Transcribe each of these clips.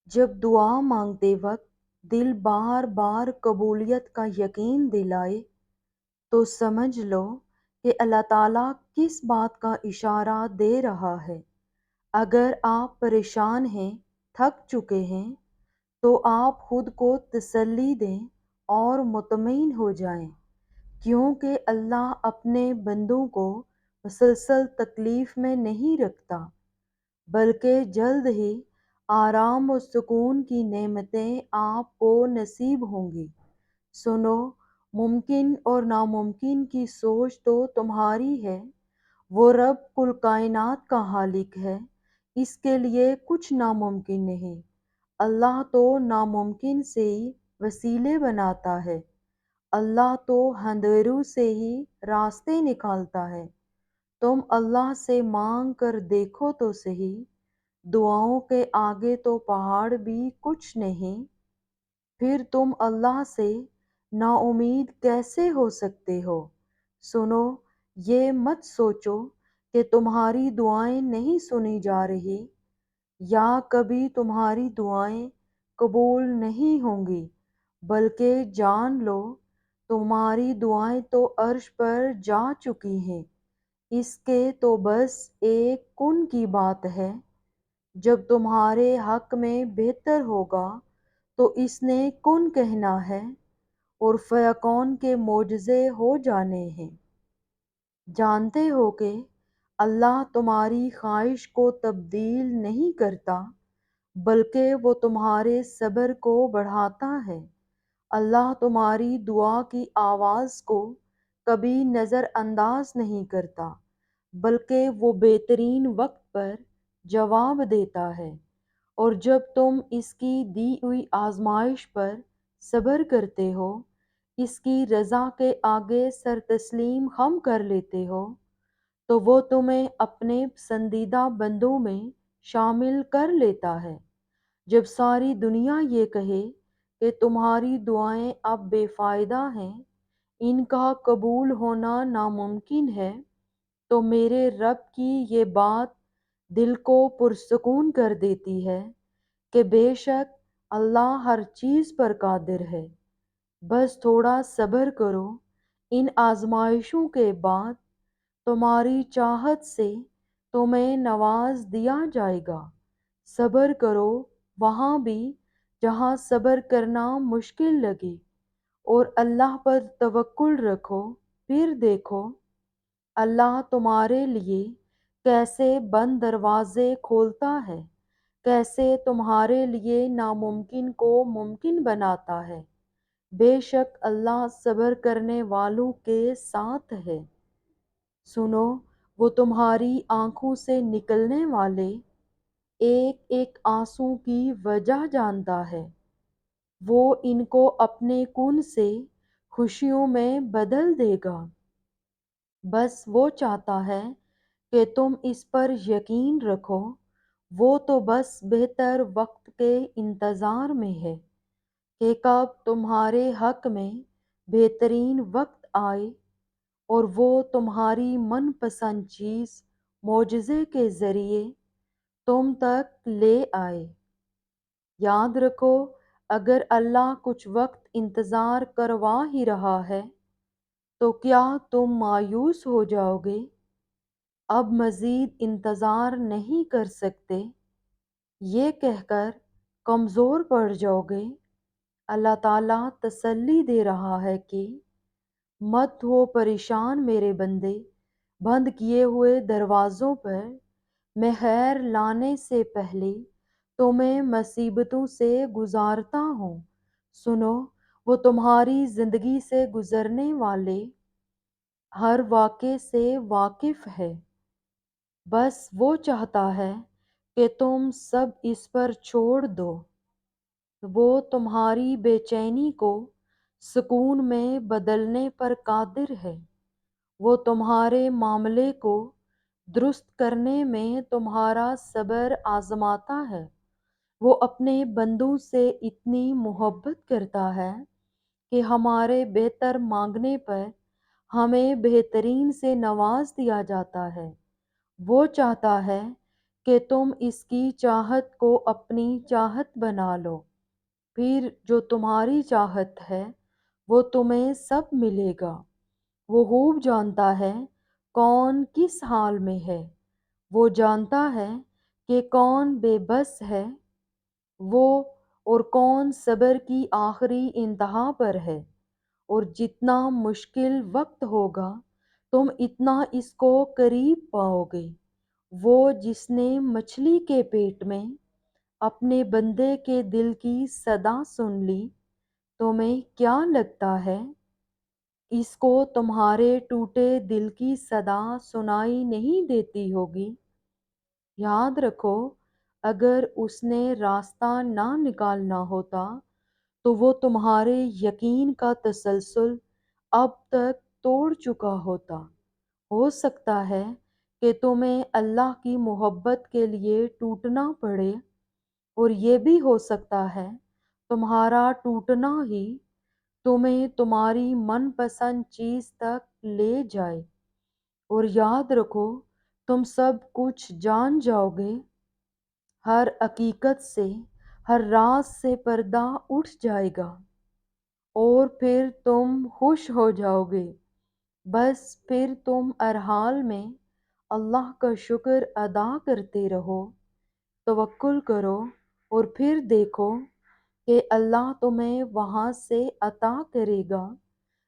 جب دعا مانگتے وقت دل بار بار قبولیت کا یقین دلائے تو سمجھ لو کہ اللہ تعالیٰ کس بات کا اشارہ دے رہا ہے۔ اگر آپ پریشان ہیں، تھک چکے ہیں، تو آپ خود کو تسلی دیں اور مطمئن ہو جائیں، کیونکہ اللہ اپنے بندوں کو مسلسل تکلیف میں نہیں رکھتا، بلکہ جلد ہی آرام و سکون کی نعمتیں آپ کو نصیب ہوں گی۔ سنو، ممکن اور ناممکن کی سوچ تو تمہاری ہے، وہ رب کل کائنات کا خالق ہے، اس کے لیے کچھ ناممکن نہیں۔ اللہ تو ناممکن سے ہی وسیلے بناتا ہے، اللہ تو اندھیروں سے ہی راستے نکالتا ہے۔ تم اللہ سے مانگ کر دیکھو تو صحیح، دعاؤں کے آگے تو پہاڑ بھی کچھ نہیں۔ پھر تم اللہ سے نا امید کیسے ہو سکتے ہو؟ سنو، یہ مت سوچو کہ تمہاری دعائیں نہیں سنی جا رہی یا کبھی تمہاری دعائیں قبول نہیں ہوں گی، بلکہ جان لو تمہاری دعائیں تو عرش پر جا چکی ہیں۔ اس کے تو بس ایک کن کی بات ہے، جب تمہارے حق میں بہتر ہوگا تو اس نے کن کہنا ہے اور فیکون کے معجزے ہو جانے ہیں۔ جانتے ہو کہ اللہ تمہاری خواہش کو تبدیل نہیں کرتا، بلکہ وہ تمہارے صبر کو بڑھاتا ہے۔ اللہ تمہاری دعا کی آواز کو کبھی نظر انداز نہیں کرتا، بلکہ وہ بہترین وقت پر جواب دیتا ہے، اور جب تم اس کی دی ہوئی آزمائش پر صبر کرتے ہو، اس کی رضا کے آگے سر تسلیم خم کر لیتے ہو، تو وہ تمہیں اپنے پسندیدہ بندوں میں شامل کر لیتا ہے۔ جب ساری دنیا یہ کہے کہ تمہاری دعائیں اب بے فائدہ ہیں، ان کا قبول ہونا ناممکن ہے، تو میرے رب کی یہ بات دل کو پرسکون کر دیتی ہے کہ بے شک اللہ ہر چیز پر قادر ہے۔ بس تھوڑا صبر کرو، ان آزمائشوں کے بعد تمہاری چاہت سے تمہیں نواز دیا جائے گا۔ صبر کرو وہاں بھی جہاں صبر کرنا مشکل لگے، اور اللہ پر توکل رکھو، پھر دیکھو اللہ تمہارے لیے کیسے بند دروازے کھولتا ہے، کیسے تمہارے لیے ناممکن کو ممکن بناتا ہے۔ بے شک اللہ صبر کرنے والوں کے ساتھ ہے۔ سنو، وہ تمہاری آنکھوں سے نکلنے والے ایک ایک آنسو کی وجہ جانتا ہے، وہ ان کو اپنے کن سے خوشیوں میں بدل دے گا۔ بس وہ چاہتا ہے کہ تم اس پر یقین رکھو، وہ تو بس بہتر وقت کے انتظار میں ہے کہ کب تمہارے حق میں بہترین وقت آئے اور وہ تمہاری من پسند چیز معجزے کے ذریعے تم تک لے آئے۔ یاد رکھو، اگر اللہ کچھ وقت انتظار کروا ہی رہا ہے تو کیا تم مایوس ہو جاؤ گے؟ اب مزید انتظار نہیں کر سکتے، یہ کہہ کر کمزور پڑ جاؤ گے؟ اللہ تعالیٰ تسلی دے رہا ہے کہ مت ہو پریشان میرے بندے، بند کیے ہوئے دروازوں پر میں خیر لانے سے پہلے تمہیں مصیبتوں سے گزارتا ہوں۔ سنو، وہ تمہاری زندگی سے گزرنے والے ہر واقعے سے واقف ہے، بس وہ چاہتا ہے کہ تم سب اس پر چھوڑ دو۔ وہ تمہاری بے چینی کو سکون میں بدلنے پر قادر ہے، وہ تمہارے معاملے کو درست کرنے میں تمہارا صبر آزماتا ہے۔ وہ اپنے بندوں سے اتنی محبت کرتا ہے کہ ہمارے بہتر مانگنے پر ہمیں بہترین سے نواز دیا جاتا ہے۔ وہ چاہتا ہے کہ تم اس کی چاہت کو اپنی چاہت بنا لو، پھر جو تمہاری چاہت ہے وہ تمہیں سب ملے گا۔ وہ خوب جانتا ہے کون کس حال میں ہے، وہ جانتا ہے کہ کون بے بس ہے وہ، اور کون صبر کی آخری انتہا پر ہے۔ اور جتنا مشکل وقت ہوگا تم اتنا اس کو قریب پاؤ گے۔ وہ جس نے مچھلی کے پیٹ میں اپنے بندے کے دل کی صدا سن لی، تمہیں کیا لگتا ہے اس کو تمہارے ٹوٹے دل کی صدا سنائی نہیں دیتی ہوگی؟ یاد رکھو، اگر اس نے راستہ نہ نکالنا ہوتا تو وہ تمہارے یقین کا تسلسل اب تک توڑ چکا ہوتا۔ ہو سکتا ہے کہ تمہیں اللہ کی محبت کے لیے ٹوٹنا پڑے، اور یہ بھی ہو سکتا ہے تمہارا ٹوٹنا ہی تمہیں تمہاری من پسند چیز تک لے جائے۔ اور یاد رکھو، تم سب کچھ جان جاؤ گے، ہر حقیقت سے، ہر راز سے پردہ اٹھ جائے گا، اور پھر تم خوش ہو جاؤ گے۔ بس پھر تم ہر حال میں اللہ کا شکر ادا کرتے رہو، توکل کرو، اور پھر دیکھو کہ اللہ تمہیں وہاں سے عطا کرے گا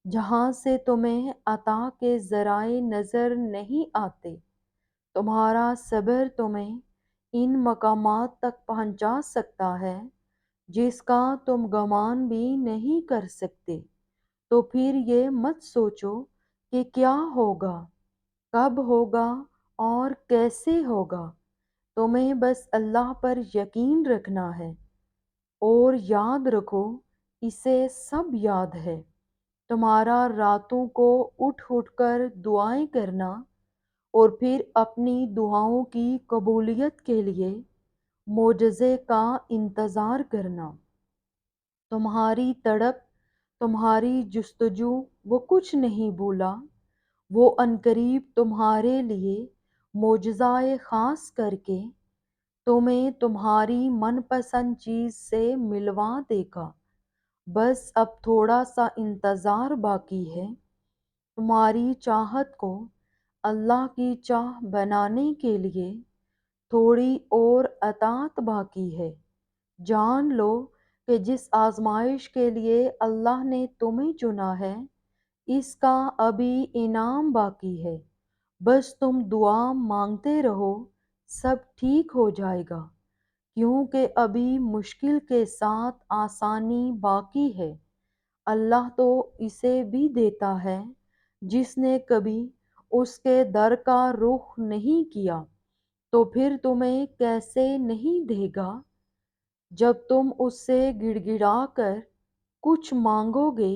جہاں سے تمہیں عطا کے ذرائع نظر نہیں آتے۔ تمہارا صبر تمہیں ان مقامات تک پہنچا سکتا ہے جس کا تم گمان بھی نہیں کر سکتے۔ تو پھر یہ مت سوچو کہ کیا ہوگا، کب ہوگا اور کیسے ہوگا، تمہیں بس اللہ پر یقین رکھنا ہے، اور یاد رکھو اسے سب یاد ہے۔ تمہارا راتوں کو اٹھ اٹھ کر دعائیں کرنا، اور پھر اپنی دعاؤں کی قبولیت کے لیے معجزے کا انتظار کرنا۔ تمہاری تڑپ، تمہاری جستجو، وہ کچھ نہیں بھولا۔ وہ عنقریب تمہارے لیے معجزۂ خاص کر کے تمہیں تمہاری من پسند چیز سے ملوا دے گا۔ بس اب تھوڑا سا انتظار باقی ہے۔ تمہاری چاہت کو اللہ کی چاہ بنانے کے لیے تھوڑی اور اطاعت باقی ہے۔ جان لو کہ جس آزمائش کے لیے اللہ نے تمہیں چنا ہے، اس کا ابھی انعام باقی ہے۔ بس تم دعا مانگتے رہو، سب ٹھیک ہو جائے گا، کیونکہ ابھی مشکل کے ساتھ آسانی باقی ہے۔ اللہ تو اسے بھی دیتا ہے جس نے کبھی اس کے در کا رخ نہیں کیا، تو پھر تمہیں کیسے نہیں دے گا؟ جب تم اس سے گڑ گڑا کر کچھ مانگو گے،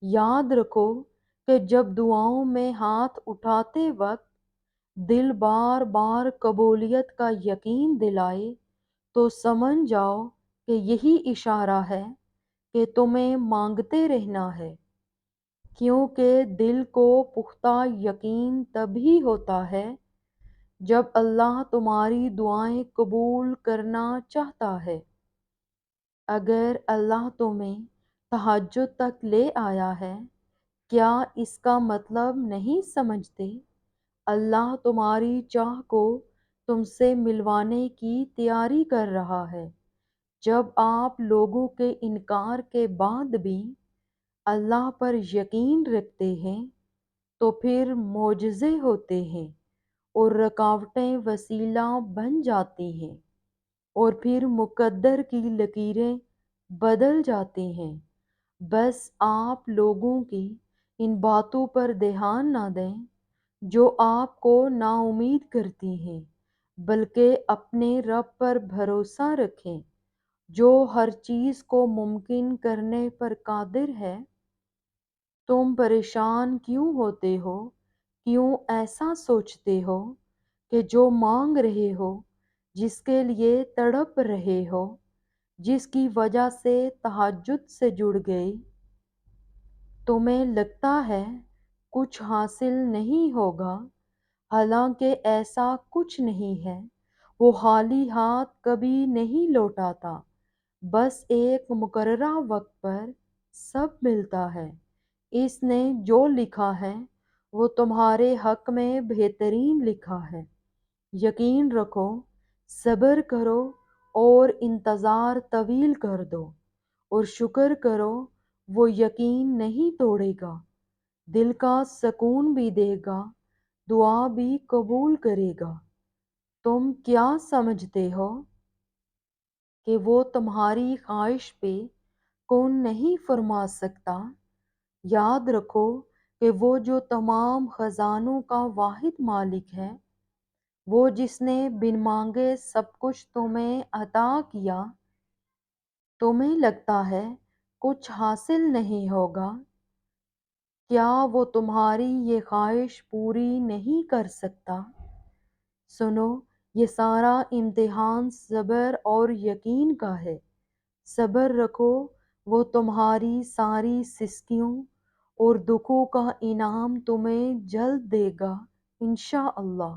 یاد رکھو کہ جب دعاؤں میں ہاتھ اٹھاتے وقت دل بار بار قبولیت کا یقین دلائے، تو سمجھ جاؤ کہ یہی اشارہ ہے کہ تمہیں مانگتے رہنا ہے، کیونکہ دل کو پختہ یقین تبھی ہوتا ہے جب اللہ تمہاری دعائیں قبول کرنا چاہتا ہے۔ اگر اللہ تمہیں تہجد تک لے آیا ہے، کیا اس کا مطلب نہیں سمجھتے؟ اللہ تمہاری چاہ کو تم سے ملوانے کی تیاری کر رہا ہے۔ جب آپ لوگوں کے انکار کے بعد بھی اللہ پر یقین رکھتے ہیں تو پھر معجزے ہوتے ہیں، اور رکاوٹیں وسیلہ بن جاتی ہیں، اور پھر مقدر کی لکیریں بدل جاتی ہیں۔ بس آپ لوگوں کی ان باتوں پر دھیان نہ دیں جو آپ کو نا امید کرتی ہیں، بلکہ اپنے رب پر بھروسہ رکھیں جو ہر چیز کو ممکن کرنے پر قادر ہے۔ تم پریشان کیوں ہوتے ہو؟ کیوں ایسا سوچتے ہو کہ جو مانگ رہے ہو، جس کے لیے تڑپ رہے ہو، جس کی وجہ سے تہجد سے جڑ گئی، تمہیں لگتا ہے کچھ حاصل نہیں ہوگا، حالانکہ ایسا کچھ نہیں ہے۔ وہ خالی ہاتھ کبھی نہیں لوٹاتا، بس ایک مقررہ وقت پر سب ملتا ہے۔ اس نے جو لکھا ہے وہ تمہارے حق میں بہترین لکھا ہے۔ یقین رکھو، صبر کرو اور انتظار طویل کر دو، اور شکر کرو، وہ یقین نہیں توڑے گا، دل کا سکون بھی دے گا، دعا بھی قبول کرے گا۔ تم کیا سمجھتے ہو کہ وہ تمہاری خواہش پہ کون نہیں فرما سکتا؟ یاد رکھو کہ وہ جو تمام خزانوں کا واحد مالک ہے، وہ جس نے بن مانگے سب کچھ تمہیں عطا کیا، تمہیں لگتا ہے کچھ حاصل نہیں ہوگا؟ کیا وہ تمہاری یہ خواہش پوری نہیں کر سکتا؟ سنو، یہ سارا امتحان صبر اور یقین کا ہے۔ صبر رکھو، وہ تمہاری ساری سستیوں اور دکھوں کا انعام تمہیں جلد دے گا انشاءاللہ۔